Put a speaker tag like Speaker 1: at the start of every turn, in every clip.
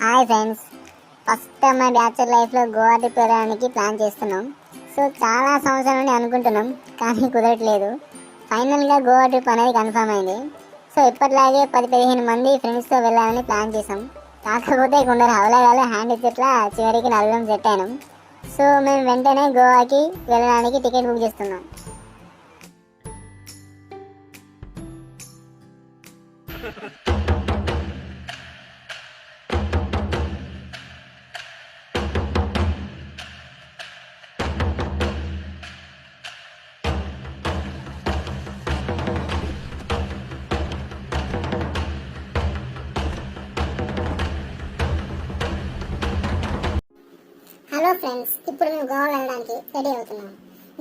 Speaker 1: Hi friends, first time మా bachelor లైఫ్లో Goa trip వెళ్ళడానికి ప్లాన్ చేస్తున్నాం. సో చాలా సంవత్సరాల నుండి అనుకుంటున్నాం, కానీ కుదరట్లేదు. ఫైనల్గా గోవా ట్రిప్ అనేది కన్ఫర్మ్ అయింది. సో ఇప్పటిలాగే 10-15 మంది ఫ్రెండ్స్తో వెళ్ళాలని ప్లాన్ చేసాం. కాకపోతే కొందరు అవలేగాలు హ్యాండ్ ఇచ్చేట్లా చివరికి నలుగురం సెట్ అయినాం. సో మేము వెంటనే గోవాకి వెళ్ళడానికి టికెట్ బుక్ చేస్తున్నాం. హలో ఫ్రెండ్స్, ఇప్పుడు మేము గోవా వెళ్ళడానికి రెడీ అవుతున్నాం.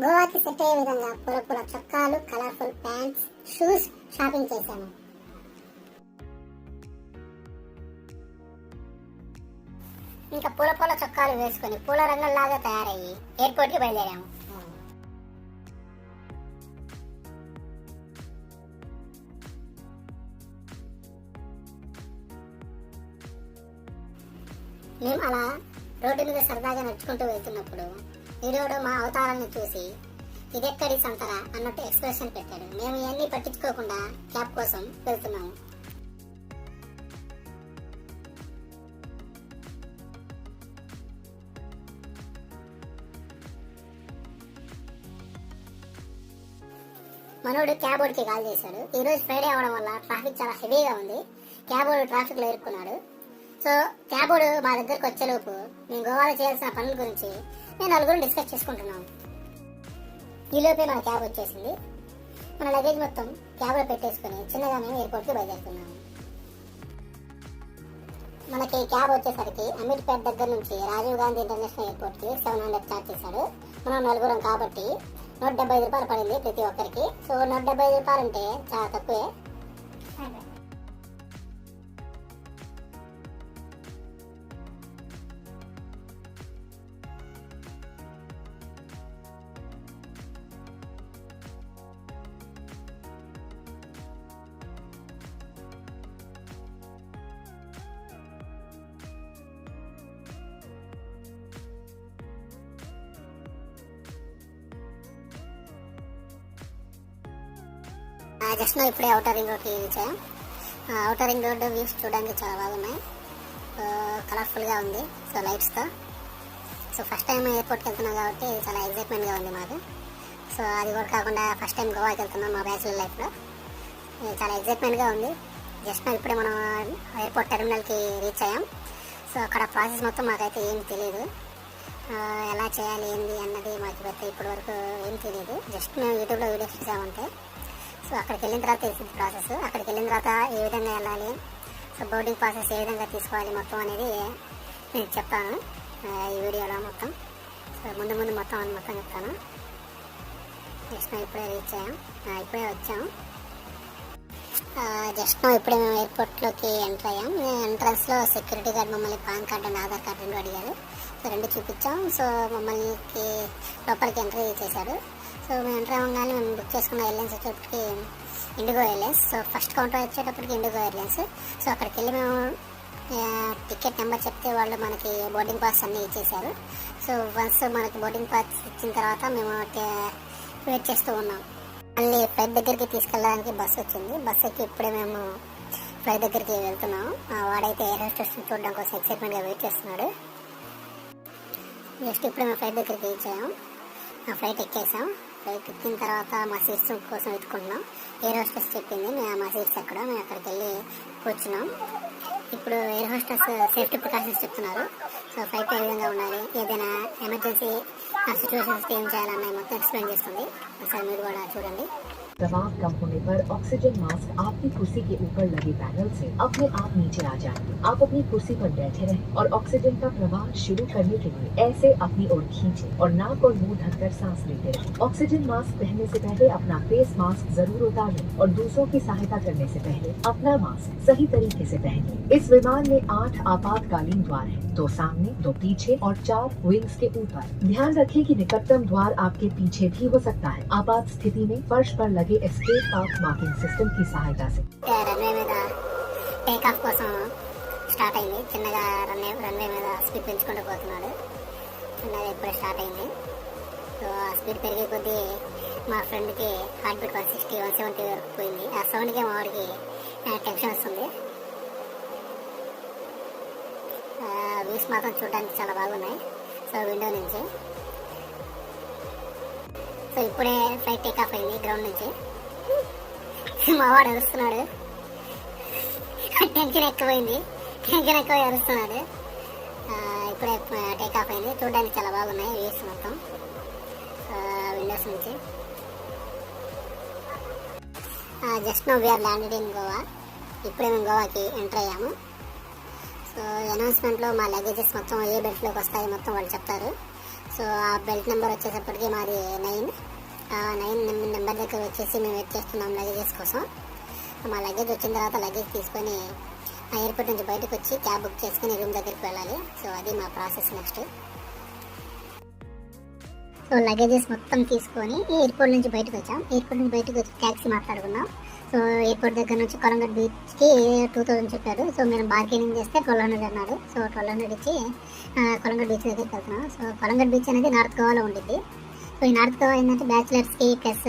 Speaker 1: గోవాకి సెట్ అయ్యే విధంగా పూల చొక్కాలు, కలర్ఫుల్ ప్యాంట్స్, షూస్ షాపింగ్ చేశాము. ఇంకా పూల చొక్కాలు వేసుకొని పూల రంగుల్లాగా తయారయ్యి ఎయిర్పోర్ట్కి బయలుదేరాము. మేము అలా రోడ్డు మీద సరదాగా నడుచుకుంటూ వెళ్తున్నప్పుడు వీడియోడు మా అవతారాన్ని చూసి ఇదెక్కడి సంతరా అన్నట్టు ఎక్స్ప్రెషన్ పెట్టాడు. మేము ఇవన్నీ పట్టించుకోకుండా క్యాబ్ కోసం వెళ్తున్నాము. మనోడు క్యాబ్ ఓడికి కాల్ చేశాడు. ఈరోజు ఫ్రైడే అవడం వల్ల ట్రాఫిక్ చాలా హెవీగా ఉంది. క్యాబ్ ఓడు ట్రాఫిక్లో ఇరుక్కున్నాడు. సో క్యాబ్ ఓడు మా దగ్గరకు వచ్చేలోపు మేము గోవాలో చేయాల్సిన పనుల గురించి మేము నలుగురు డిస్కస్ చేసుకుంటున్నాం. ఈలోపే మన క్యాబ్ వచ్చేసింది. మన లగేజ్ మొత్తం క్యాబ్లో పెట్టేసుకుని చిన్నగా మేము ఎయిర్పోర్ట్కి బయలుదేరుతున్నాము. మనకి క్యాబ్ వచ్చేసరికి అమీర్పేట్ దగ్గర నుంచి రాజీవ్ గాంధీ ఇంటర్నేషనల్ ఎయిర్పోర్ట్కి 700 ఛార్జ్ చేశాడు. మనం నలుగురం కాబట్టి 175 రూపాయలు పడింది ప్రతి ఒక్కరికి. సో 175 రూపాయలు అంటే చాలా తక్కువే. జస్ట్ ఇప్పుడే అవుటర్ రింగ్ రోడ్కి వచ్చాం. అవుటర్ రింగ్ రోడ్ వ్యూస్ చూడడానికి చాలా బాగున్నాయి. కలర్ఫుల్గా ఉంది. సో లైట్స్తో. సో ఫస్ట్ టైం ఎయిర్పోర్ట్కి వెళ్తున్నాం కాబట్టి చాలా ఎగ్జైట్మెంట్గా ఉంది మాకు. సో అది కూడా కాకుండా ఫస్ట్ టైం గోవాకి వెళ్తున్నాం మా బ్యాచులర్ లైఫ్లో. చాలా ఎగ్జైట్మెంట్గా ఉంది. జస్ట్ ఇప్పుడే మనం ఎయిర్పోర్ట్ టెర్మినల్కి రీచ్ అయ్యాం. సో అక్కడ ప్రాసెస్ మొత్తం మాకైతే ఏం తెలియదు. ఎలా చేయాలి ఏంది అన్నది మాకు ఇప్పటి వరకు ఏం తెలియదు. జస్ట్ మేము యూట్యూబ్లో వీడియోస్ చూసామంటే. సో అక్కడికి వెళ్ళిన తర్వాత తెలిసింది ప్రాసెస్. అక్కడికి వెళ్ళిన తర్వాత ఏ విధంగా వెళ్ళాలి, సో బోర్డింగ్ ప్రాసెస్ ఏ విధంగా తీసుకోవాలి మొత్తం అనేది నేను చెప్తాను ఈ వీడియోలో మొత్తం. సో ముందు మొత్తం చెప్తాను. జస్ట్ ఇప్పుడే రీచ్ అయ్యాం, ఇప్పుడే వచ్చాము. జస్ట్ ఇప్పుడే మేము ఎయిర్పోర్ట్లోకి ఎంటర్ అయ్యాం. ఎంట్రన్స్లో సెక్యూరిటీ గార్డ్ మమ్మల్ని pan card and Aadhaar card 2 అడిగారు. సో 2 చూపించాం. సో మమ్మల్ని లోపలికి ఎంట్రీ చేశారు. సో మేము ఎంటర్ అవ్వగానే మేము బుక్ చేసుకున్న ఎయిర్లైన్స్ వచ్చేటప్పటికి IndiGo airlines. So first counter వచ్చేటప్పటికి ఇండిగో ఎయిర్లైన్స్. సో అక్కడికి వెళ్ళి మేము టికెట్ నెంబర్ చెప్తే వాళ్ళు మనకి బోర్డింగ్ పాస్ అన్నీ ఇచ్చేశారు. సో వన్స్ మనకి బోర్డింగ్ పాస్ ఇచ్చిన తర్వాత మేము వెయిట్ చేస్తూ ఉన్నాం. మళ్ళీ ఫ్లైట్ దగ్గరికి తీసుకెళ్ళడానికి బస్సు వచ్చింది. బస్సు ఎక్కి ఇప్పుడే మేము ఫ్లైట్ దగ్గరికి వెళ్తున్నాం. వాడైతే ఎయిర్ హోస్టెస్ చూడడం కోసం ఎక్సైట్మెంట్గా వెయిట్ చేస్తున్నాడు. జస్ట్ ఇప్పుడే మేము ఫ్లైట్ దగ్గరికి రీచ్ ఫ్లైట్ ఎక్కేసాం. ఫ్లైట్ ఎక్కిన తర్వాత మా సీట్స్ కోసం వెతుకుంటున్నాం. ఎయిర్ హోస్టెస్ చెప్పింది మా సీట్స్ ఎక్కడ, మేము అక్కడికి వెళ్ళి కూర్చున్నాం. ఇప్పుడు ఎయిర్ హోస్టెస్ సేఫ్టీ ప్రికాషన్స్ చెప్తున్నారు. సో ఫ్లైట్ ఏ విధంగా ఉండాలి, ఏదైనా ఎమర్జెన్సీ సిచ్యువేషన్స్ ఏం చేయాలన్నాయి మొత్తం ఎక్స్ప్లెయిన్ చేస్తుంది. ఒకసారి మీరు కూడా చూడండి.
Speaker 2: दबाव कम होने पर ऑक्सीजन मास्क आपकी कुर्सी के ऊपर लगे पैनल से अपने आप नीचे आ जाएंगे। आप अपनी कुर्सी पर बैठे रहें और ऑक्सीजन का प्रवाह शुरू करने के लिए ऐसे अपनी ओर खींचें और नाक और मुंह ढककर सांस लेते रहें। ऑक्सीजन मास्क पहनने से पहले अपना फेस मास्क जरूर उतार लें और दूसरों की सहायता करने से पहले अपना मास्क सही तरीके से पहन लें। इस विमान में 8 आपातकालीन द्वार हैं, 2 सामने, 2 पीछे और 4 विंग्स के ऊपर। ध्यान रखें कि निकटतम द्वार आपके पीछे भी हो सकता है। आपात स्थिति में फर्श पर लगे एस्केप पाथ मार्किंग सिस्टम की सहायता से
Speaker 1: రన్వే మీద టేక్ ఆఫ్ కోసం స్టార్ట్ అయింది. చిన్నగా రన్వే మీద స్పీడ్ పెంచుకుంటూ పోతున్నాడు. చిన్నగా ఇప్పుడే స్టార్ట్ అయింది. సో ఆ స్పీడ్ పెరిగే కొద్దీ మా ఫ్రెండ్కి హార్ట్ బీట్ 160 170 వరకు పోయింది. ఆ సౌండ్కే మా వాడికి టెన్షన్ వస్తుంది. వ్యూస్ మాత్రం చూడడానికి చాలా బాగున్నాయి. సో విండో నుంచి సో ఇప్పుడే ఫ్లైట్ టేక్ ఆఫ్ అయింది గ్రౌండ్ నుంచి. మా వాడు అరుస్తున్నాడు, టెన్షన్ ఎక్కువైంది, టెన్షన్ ఎక్కువ అరుస్తున్నాడు. ఇప్పుడే టేక్ ఆఫ్ అయింది. చూడడానికి చాలా బాగున్నాయి వ్యూస్ మొత్తం విండోస్ నుంచి. Just now we are landed in Goa. ఇప్పుడే మేము గోవాకి ఎంటర్ అయ్యాము. సో అనౌన్స్మెంట్లో మా లగేజెస్ మొత్తం ఏ బెల్ట్లోకి వస్తాయి మొత్తం వాళ్ళు చెప్తారు. సో ఆ బెల్ట్ నెంబర్ వచ్చేటప్పటికి మాది 9 నెంబర్ దగ్గర వచ్చేసి మేము వెయిట్ చేస్తున్నాం లగేజెస్ కోసం. మా లగేజ్ వచ్చిన తర్వాత లగేజ్ తీసుకొని ఎయిర్పోర్ట్ నుంచి బయటకు వచ్చి క్యాబ్ బుక్ చేసుకుని రూమ్ దగ్గరికి వెళ్ళాలి. సో అది మా ప్రాసెస్ నెక్స్ట్. సో లగేజెస్ మొత్తం తీసుకొని ఎయిర్పోర్ట్ నుంచి బయటకు వచ్చాం. ఎయిర్పోర్ట్ నుంచి బయటకు వచ్చి ట్యాక్సీ మాట్లాడుకున్నాం. సో ఎయిర్పోర్ట్ దగ్గర నుంచి కొలంగట్ బీచ్కి 2000 చెప్పారు. సో మేము బార్గెనింగ్ చేస్తే 1200 అన్నారు. సో 1200 ఇచ్చి కొలంగట్ బీచ్ దగ్గరికి వెళ్తున్నాం. సో కొలంగట్ బీచ్ అనేది నార్త్ గోవాలో ఉండిద్ది. సో ఈ నార్త్ గోవా ఏంటంటే బ్యాచిలర్స్కి ప్లస్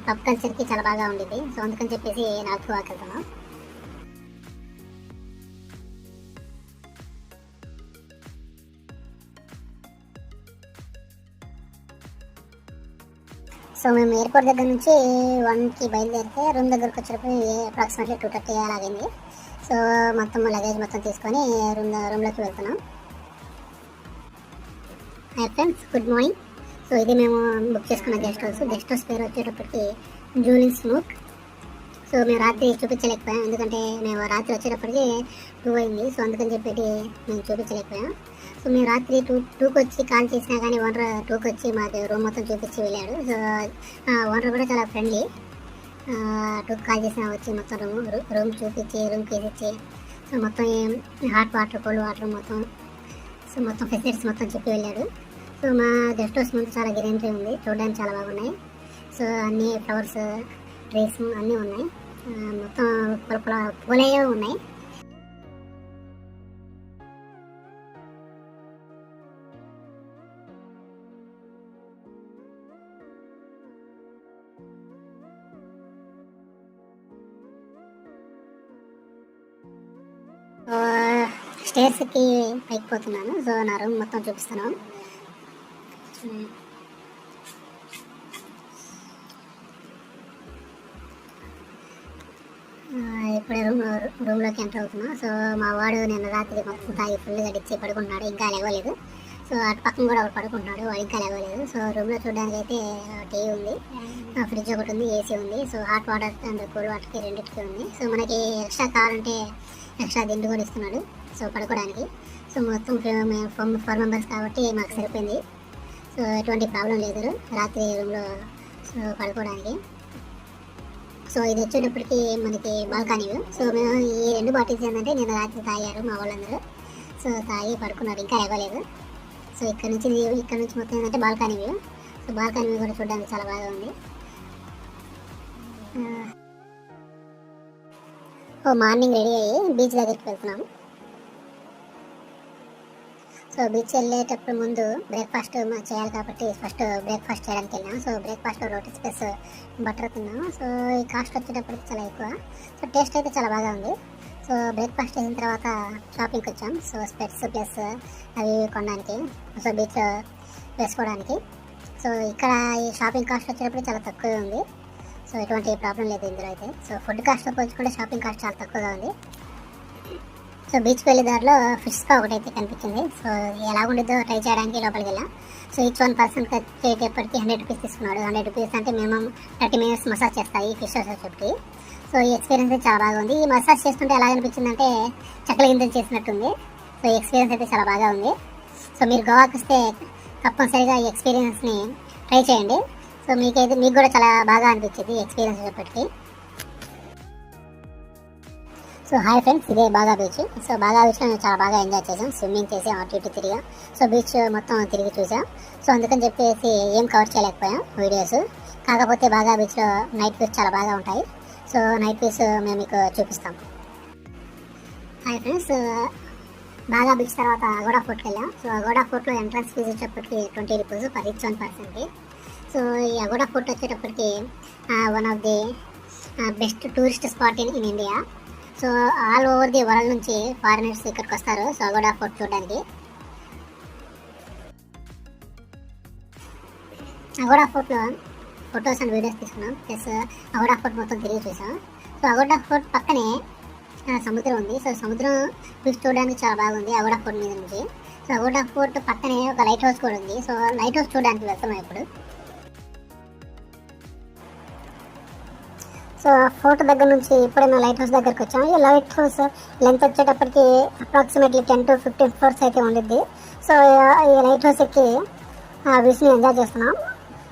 Speaker 1: పబ్ కల్చర్కి చాలా బాగా ఉండిద్ది. సో అందుకని చెప్పేసి నార్త్ గోవాకి వెళ్తున్నాం. సో మేము ఎయిర్పోర్ట్ దగ్గర నుంచి 1కి బయలుదేరితే రూమ్ దగ్గరకు వచ్చేటప్పుడు అప్రాక్సిమేట్లీ 2:30 అలాగైంది. సో మొత్తం లగేజ్ మొత్తం తీసుకొని రూమ్లోకి వెళ్తున్నాం. Hi friends, good morning. So ఇది మేము బుక్ చేసుకున్న గెస్ట్ హౌస్ పేరు వచ్చేటప్పటికి జూలిన్ స్మోక్. సో మేము రాత్రి చూపించలేకపోయాం, ఎందుకంటే మేము రాత్రి వచ్చేటప్పటికి 2 అయింది. సో అందుకని చెప్పి మేము చూపించలేకపోయాం. సో మేము రాత్రి 2కి వచ్చి కాల్ చేసినా కానీ ఓనర్ 2కి వచ్చి మాకు రూమ్ మొత్తం చూపించి వెళ్ళాడు. సో ఓనర్ కూడా చాలా ఫ్రెండ్లీ. 2కి కాల్ చేసినా వచ్చి మొత్తం రూమ్ చూపించి రూమ్ కేసిచ్చి సో మొత్తం హాట్ వాటర్ కోల్డ్ వాటర్ మొత్తం సో మొత్తం ఫెసిలిటీస్ మొత్తం చెప్పి వెళ్ళాడు. సో మా గెస్ట్ హౌస్ ముందు చాలా గ్రీనరీ ఉంది, చూడడానికి చాలా బాగున్నాయి. సో అన్ని ఫ్లవర్స్ ట్రీస్ అన్నీ ఉన్నాయి, మొత్తం పూలే ఉన్నాయి. స్టేర్స్కి పైకి పోతున్నాను. సో నా రూమ్ మొత్తం చూపిస్తాను. ఇప్పుడే రూమ్లోకి ఎంటర్ అవుతున్నాం. సో మా వాడు నిన్న రాత్రి మొత్తం తాగి ఫుల్గా గడిచి పడుకుంటున్నాడు, ఇంకా లేవలేదు. సో అటు పక్కన కూడా ఒకటి పడుకుంటున్నాడు, వాడు ఇంకా లేవలేదు. సో రూమ్లో చూడడానికి అయితే టీవీ ఉంది, ఫ్రిడ్జ్ ఒకటి ఉంది, ఏసీ ఉంది. So hot water and cool వాటర్కి రెండింటికి ఉంది. సో మనకి ఎక్స్ట్రా కావాలంటే ఎక్స్ట్రా దిండు కూడా ఇస్తున్నాడు సో పడుకోవడానికి. సో మొత్తం 4 మెంబర్స్ కాబట్టి మాకు సరిపోయింది. సో ఎటువంటి ప్రాబ్లం లేదు రాత్రి రూమ్లో సో పడుకోవడానికి. సో ఇది వచ్చేటప్పటికి మనకి బాల్కనీ వ్యూ. సో మేము ఈ 2 బాటిల్స్ ఏంటంటే నిన్న రాత్రి తాగారు మా వాళ్ళందరూ. సో తాగి పడుకున్నారు, ఇంకా ఇవ్వలేదు. సో ఇక్కడ నుంచి మొత్తం ఏంటంటే balcony view. So balcony view కూడా చూడడానికి చాలా బాగా ఉంది. మార్నింగ్ రెడీ అయ్యి బీచ్ దగ్గరికి వెళ్తున్నాము. సో బీచ్ వెళ్ళేటప్పుడు ముందు బ్రేక్ఫాస్ట్ చేయాలి కాబట్టి ఫస్ట్ బ్రేక్ఫాస్ట్ చేయడానికి వెళ్ళాము. So breakfast rotis plus butter తిన్నాము. సో ఈ కాస్ట్ వచ్చేటప్పటికి చాలా ఎక్కువ. సో టేస్ట్ అయితే చాలా బాగా ఉంది. సో బ్రేక్ఫాస్ట్ చేసిన తర్వాత షాపింగ్కి వచ్చాం. సో స్పెట్స్ ప్లస్ అవి కొనడానికి, సో బీచ్లో వేసుకోవడానికి. సో ఇక్కడ ఈ షాపింగ్ కాస్ట్ వచ్చేటప్పుడు చాలా తక్కువగా ఉంది. సో ఎటువంటి ప్రాబ్లం లేదు ఇందులో అయితే. సో ఫుడ్ కాస్ట్తో పోల్చుకుంటే షాపింగ్ కాస్ట్ చాలా తక్కువగా ఉంది. సో బీచ్కి వెళ్ళే దారిలో ఫిష్గా ఒకటైతే కనిపించింది. సో ఎలా ఉండిద్దో ట్రై చేయడానికి లోపలికి వెళ్ళాం. సో ఈచ్ 1 పర్సన్ వచ్చేటప్పటికి 100 రూపీస్ తీసుకున్నాడు. 100 రూపీస్ అంటే మినిమం 30 మినిట్స్ మసాజ్ చేస్తాయి ఈ ఫిష్ వచ్చేటప్పటికి. సో ఈ ఎక్స్పీరియన్స్ అయితే చాలా బాగా ఉంది. ఈ మసాజ్ చేస్తుంటే ఎలా అనిపించిందంటే చక్కల గింజలు చేసినట్టుంది. సో ఈ ఎక్స్పీరియన్స్ అయితే చాలా బాగా ఉంది. సో మీరు గోవాకి వస్తే తప్పనిసరిగా ఈ ఎక్స్పీరియన్స్ని ట్రై చేయండి. సో మీకు కూడా చాలా బాగా అనిపించింది ఎక్స్పీరియన్స్ వచ్చేటప్పటికి. సో హాయ్ ఫ్రెండ్స్, ఇదే బాగా బీచ్. సో బాగా బీచ్లో మేము చాలా బాగా ఎంజాయ్ చేసాం, స్విమ్మింగ్ చేసి అటు ఇటు తిరిగాం. సో బీచ్ మొత్తం తిరిగి చూసాం. సో అందుకని చెప్పేసి ఏం కవర్ చేయలేకపోయాం వీడియోస్. కాకపోతే బాగా బీచ్లో నైట్ వ్యూస్ చాలా బాగా ఉంటాయి. సో నైట్ వ్యూస్ మేము మీకు చూపిస్తాం. హాయ్ ఫ్రెండ్స్, బాగా బీచ్ తర్వాత అగోడా ఫోర్ట్కి వెళ్ళాం. సో అగోడా ఫోర్ట్లో ఎంట్రన్స్ ఫీజు వచ్చేటప్పటికి 20 రూపీస్ పర్ ఈచ్ 1 పర్సన్కి. సో ఈ అగోడా ఫోర్ట్ వచ్చేటప్పటికి one of the best tourist spot in India. So all over the world నుంచి ఫారినర్స్ ఇక్కడికి వస్తారు సో అగోడా ఫోర్ట్ చూడడానికి. అగోడా ఫోర్ట్లో ఫొటోస్ అండ్ వీడియోస్ తీసుకున్నాం, ప్లస్ అగోడా ఫోర్ట్ మొత్తం తిరిగి చూసాం. సో అగోడా ఫోర్ట్ పక్కనే సముద్రం ఉంది. సో సముద్రం వ్యూ చూడడానికి చాలా బాగుంది అగోడా ఫోర్ట్ మీద నుంచి. సో అగోడా ఫోర్ట్ పక్కనే ఒక లైట్ హౌస్ కూడా ఉంది. సో లైట్ హౌస్ చూడడానికి వెళ్తున్నాం ఇప్పుడు. సో ఫోర్ట్ దగ్గర నుంచి ఇప్పుడే మేము లైట్ హౌస్ దగ్గరకు వచ్చాము. ఈ లైట్ హౌస్ లెంత్ వచ్చేటప్పటికి అప్రాక్సిమేట్లీ 10 to 15 ఫ్లోర్స్ అయితే ఉండిద్ది. సో ఈ లైట్ హౌస్ ఎక్కి వ్యూస్ని ఎంజాయ్ చేస్తున్నాం.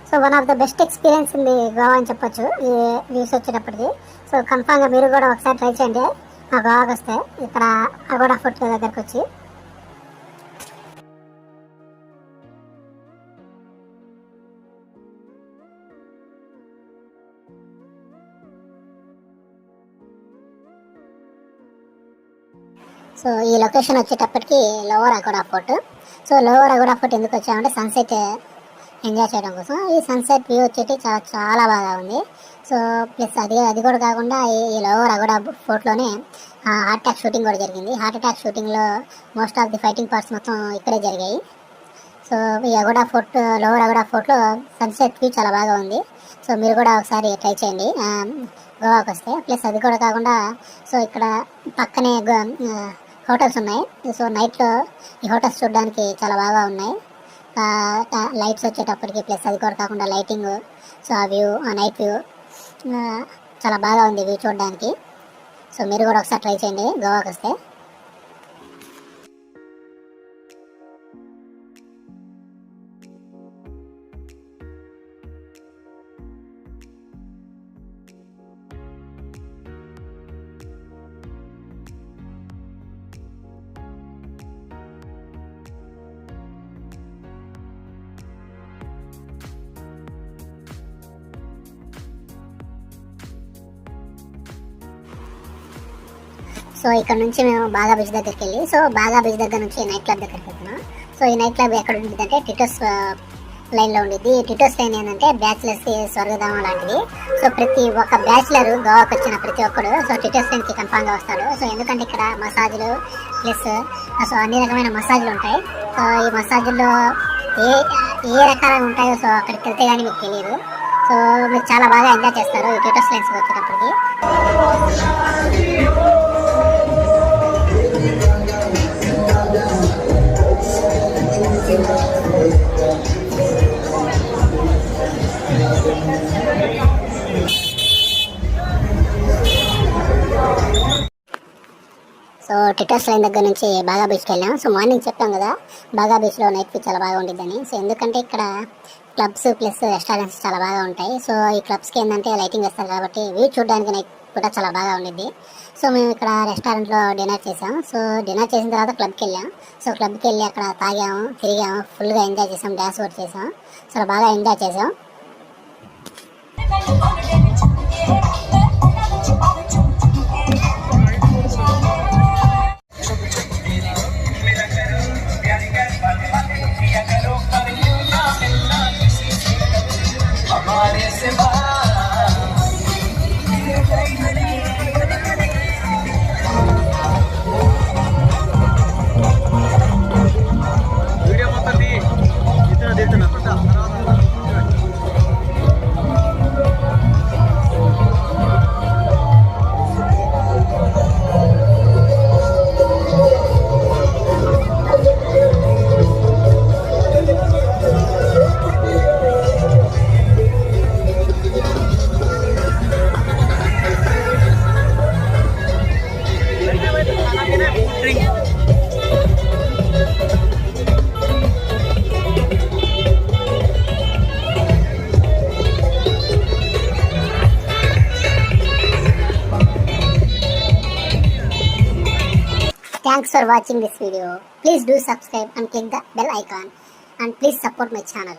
Speaker 1: So one of the best experience ఉంది గోవా అని చెప్పొచ్చు ఈ వ్యూస్ వచ్చేటప్పటికి. సో కన్ఫామ్గా మీరు కూడా ఒకసారి ట్రై చేయండి గోవాకి వస్తే ఇక్కడ అగోడా ఫోర్ట్ దగ్గరకు వచ్చి. సో ఈ లొకేషన్ వచ్చేటప్పటికి lower Aguada fort. So lower Aguada fort ఎందుకు వచ్చామంటే సన్సెట్ ఎంజాయ్ చేయడం కోసం. ఈ సన్సెట్ వ్యూ వచ్చేటి చాలా బాగా ఉంది. సో ప్లస్ అది కూడా కాకుండా ఈ lower Aguada ఫోర్ట్లోనే heart attack shooting కూడా జరిగింది. హార్ట్ అటాక్ షూటింగ్లో most of the fighting parts మొత్తం ఇక్కడే జరిగాయి. సో ఈ Aguada fort lower Aguada ఫోర్ట్లో sunset view చాలా బాగా ఉంది. సో మీరు కూడా ఒకసారి ట్రై చేయండి గోవాకి వస్తే. ప్లస్ అది కూడా కాకుండా సో ఇక్కడ పక్కనే హోటల్స్ ఉన్నాయి. సో నైట్లో ఈ హోటల్స్ చూడడానికి చాలా బాగా ఉన్నాయి. లైట్స్ వచ్చేటప్పటికి ప్లస్ అది కూడా కాకుండా లైటింగ్, సో ఆ వ్యూ ఆ నైట్ వ్యూ చాలా బాగా ఉంది వ్యూ చూడడానికి. సో మీరు కూడా ఒకసారి ట్రై చేయండి గోవాకి వస్తే. సో ఇక్కడ నుంచి మేము బాగా బీచ్ దగ్గరికి వెళ్ళి సో బాగా బీచ్ దగ్గర నుంచి నైట్ క్లబ్ దగ్గరికి వెళ్తున్నాం. సో ఈ నైట్ క్లబ్ ఎక్కడ ఉంటుంది అంటే టిటోస్ లైన్లో ఉండిద్ది. ఈ టిటోస్ లైన్ ఏంటంటే బ్యాచిలర్స్కి స్వర్గధామం లాంటిది. సో ప్రతి ఒక్క బ్యాచిలర్ గోవాకి వచ్చిన ప్రతి ఒక్కరు సో టిటోస్ లైన్కి కన్ఫామ్గా వస్తాడు. సో ఎందుకంటే ఇక్కడ మసాజ్లు ప్లస్ సో అన్ని రకమైన మసాజ్లు ఉంటాయి. సో ఈ మసాజ్లో ఏ రకాలు ఉంటాయో సో అక్కడికి వెళ్తే కానీ మీకు తెలియదు. సో మీరు చాలా బాగా ఎంజాయ్ చేస్తారు ఈ టిటోస్ లైన్స్కి వచ్చేటప్పటికి. సో టిటోస్ లైన్ దగ్గర నుంచి బాగా బీచ్కి వెళ్ళాం. సో మార్నింగ్ చెప్పాం కదా బాగా బీచ్లో నైట్ వ్యూ చాలా బాగా ఉండిద్దని. సో ఎందుకంటే ఇక్కడ క్లబ్స్ ప్లస్ రెస్టారెంట్స్ చాలా బాగా ఉంటాయి. సో ఈ క్లబ్స్కి ఏంటంటే లైటింగ్ వేస్తారు కాబట్టి వ్యూ చూడడానికి నైట్ కూడా చాలా బాగా ఉండిద్ది. సో మేము ఇక్కడ రెస్టారెంట్లో డిన్నర్ చేసాం. సో డిన్నర్ చేసిన తర్వాత క్లబ్కి వెళ్ళాం. సో క్లబ్కి వెళ్ళి అక్కడ తాగాము, తిరిగాము, ఫుల్గా ఎంజాయ్ చేసాం, డ్యాన్స్ కూడా చేసాం. చాలా బాగా ఎంజాయ్ చేసాం. Thanks for watching this video. Please do subscribe and click the bell icon and please support my channel.